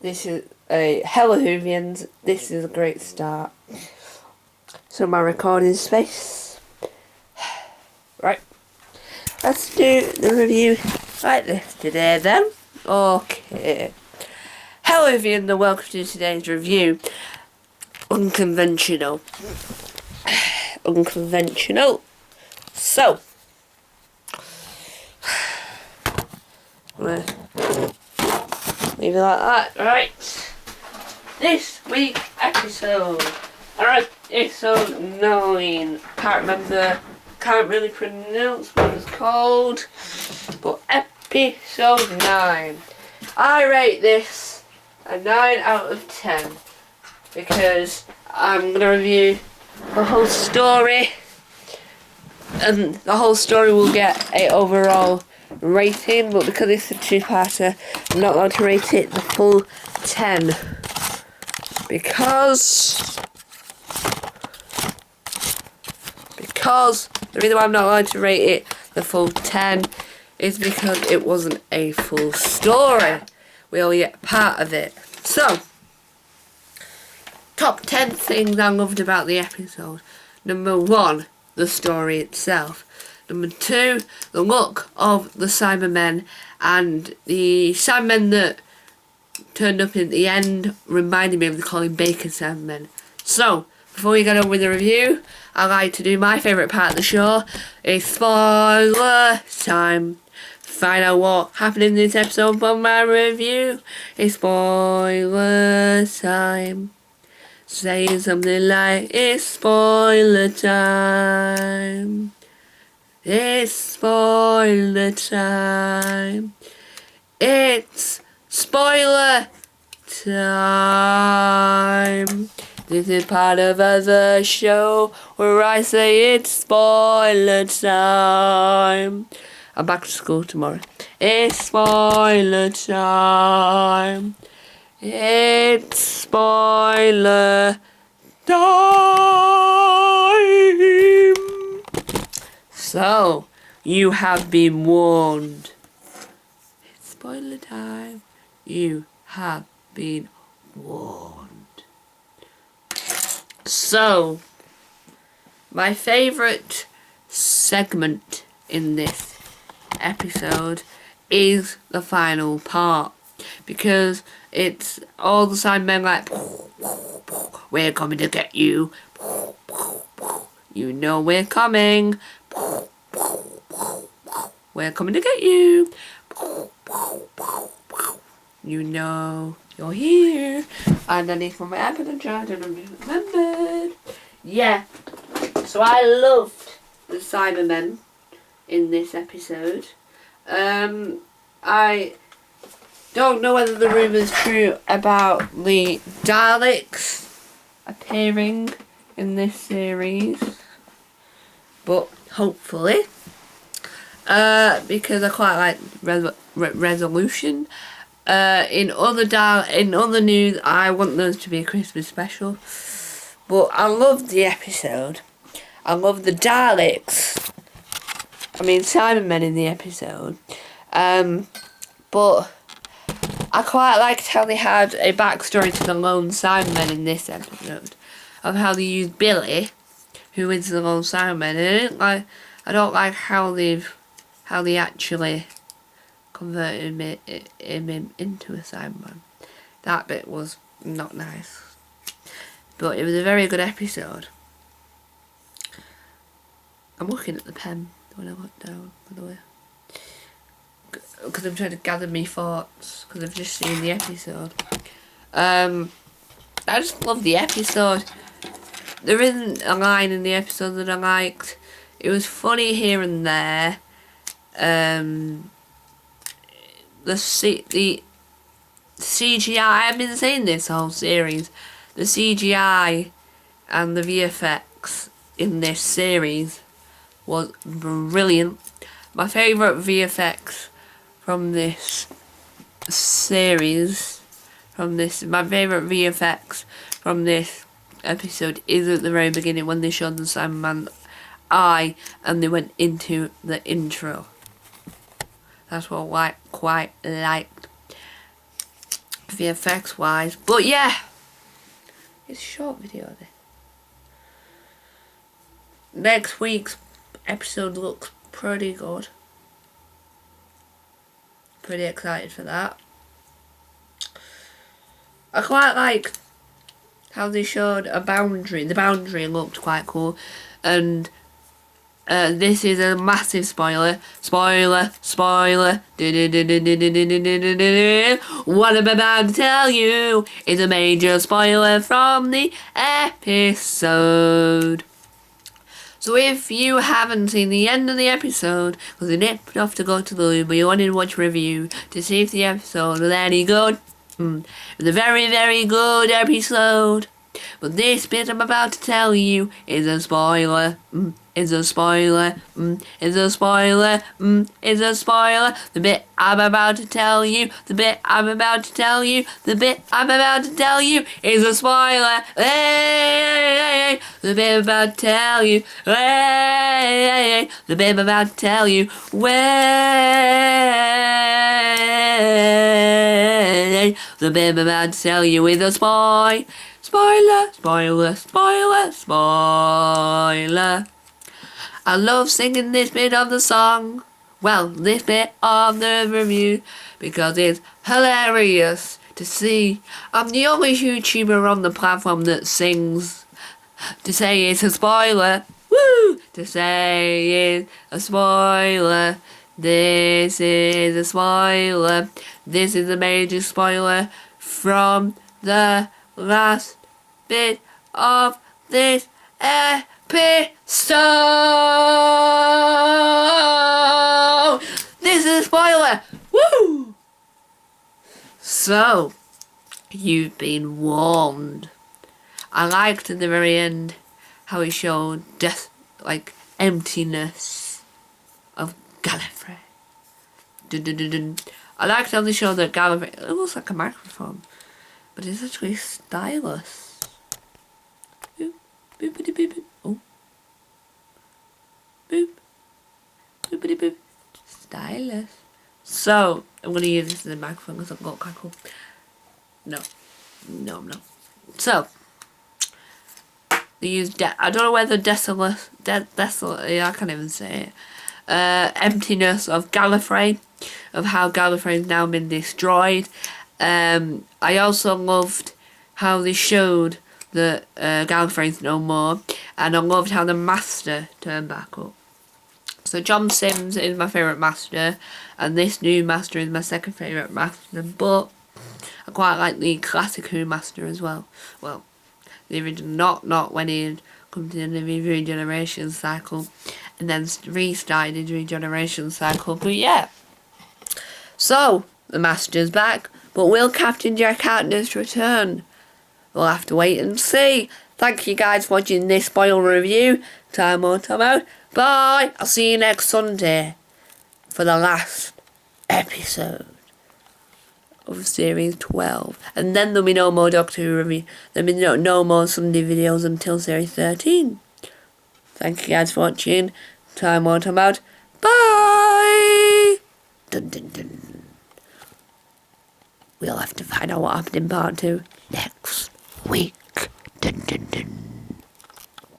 This is a hello Hoovians. This is a great start. So my recording space. Right. Let's do the review like this today then. Okay. Hello Hoovians and welcome to today's review. Unconventional. Unconventional. So. Leave it like that. Right. This week's episode. Alright, episode 9. Can't really pronounce what it's called. But episode 9. I rate this a 9 out of 10. Because I'm going to review the whole story. And the whole story will get a overall rating, but because it's a two-parter, I'm not allowed to rate it the full 10. Because the reason why I'm not allowed to rate it the full 10 is because it wasn't a full story. We only get part of it. So, top 10 things I loved about the episode. Number 1, the story itself. Number 2, the look of the Cybermen, and the Cybermen that turned up in the end reminded me of the Colin Baker Cybermen. So, before we get on with the review, I like to do my favourite part of the show. It's spoiler time. Find out what happened in this episode from my review. It's spoiler time. Saying something like, it's spoiler time. It's spoiler time. It's spoiler time. This is part of the show where I say it's spoiler time. I'm back to school tomorrow. It's spoiler time. It's spoiler time. So, you have been warned. It's spoiler time. You have been warned. So, my favourite segment in this episode is the final part. Because it's all the Cybermen like, we're coming to get you. You know we're coming. We're coming to get you. You know you're here. Underneath my app and I'm trying to remember. Yeah. So I loved the Cybermen in this episode. I don't know whether the rumour is true about the Daleks appearing in this series, but hopefully, because I quite like Resolution. In other news, I want those to be a Christmas special. But I loved the episode. I loved the Daleks. I mean Cybermen in the episode. But I quite liked how they had a backstory to the lone Cybermen in this episode, of how they used Billy, who is the lone Cyberman. I don't like how they actually converted him into a Cyberman. That bit was not nice, but it was a very good episode. I'm looking at the pen when I look down, by the way, because I'm trying to gather my thoughts, because I've just seen the episode. I just love the episode. There isn't a line in the episode that I liked. It was funny here and there. The CGI, I've been saying this whole series, the CGI and the VFX in this series was brilliant. My favourite VFX from this series, my favourite VFX from this episode is at the very beginning when they showed the Cyberman eye and they went into the intro. That's what I quite liked. VFX wise. But yeah, it's a short video this. Next week's episode looks pretty good. Pretty excited for that. I quite like how they showed a boundary. The boundary looked quite cool. And this is a massive spoiler. Spoiler. What I'm about to tell you is a major spoiler from the episode. So if you haven't seen the end of the episode, because you nipped off to go to the loo, but you wanted to watch a review to see if the episode was any good, it was a very, very good episode. But this bit I'm about to tell you is a spoiler. It's a spoiler. It's a spoiler. It's a spoiler. The bit I'm about to tell you. The bit I'm about to tell you. The bit I'm about to tell you is a spoiler. Hey, the bit I'm about to tell you. Hey, the bit I'm about to tell you. Way, the bit I'm about to tell you is a spoiler. Spoiler. I love singing this bit of the song. Well, this bit of the review, because it's hilarious to see. I'm the only YouTuber on the platform that sings to say it's a spoiler. Woo! To say it's a spoiler. This is a spoiler. This is a major spoiler from the last bit of this episode. This is a spoiler. Woo! So, you've been warned. I liked at the very end how he showed death, like emptiness of Gallifrey. I liked how they showed that Gallifrey, it looks like a microphone, but it's actually stylus. Boop, boopity boop, boop. Oh. Boop. Boopity boop. Stylus. So, I'm going to use this as a microphone because I've got quite cool. No, I'm not. So, they use I don't know whether desolate, yeah, I can't even say it. Emptiness of Gallifrey, of how Gallifrey's now been destroyed. I also loved how they showed that Gallifrey's no more, and I loved how the Master turned back up. So John Sims is my favourite Master, and this new Master is my second favourite Master, but I quite like the classic Who Master as well. Well, the original, not when he had come to the end of his regeneration cycle, and then restarted his regeneration cycle, but yeah. So, the Master's back, but will Captain Jack Harkness return? We'll have to wait and see. Thank you guys for watching this spoiler review. Time out. Bye. I'll see you next Sunday for the last episode of Series 12. And then there'll be no more Doctor Who review. There'll be no more Sunday videos until Series 13. Thank you guys for watching. Time out. Bye. Dun, dun, dun. We'll have to find out what happened in part 2 next week. Dun, dun, dun.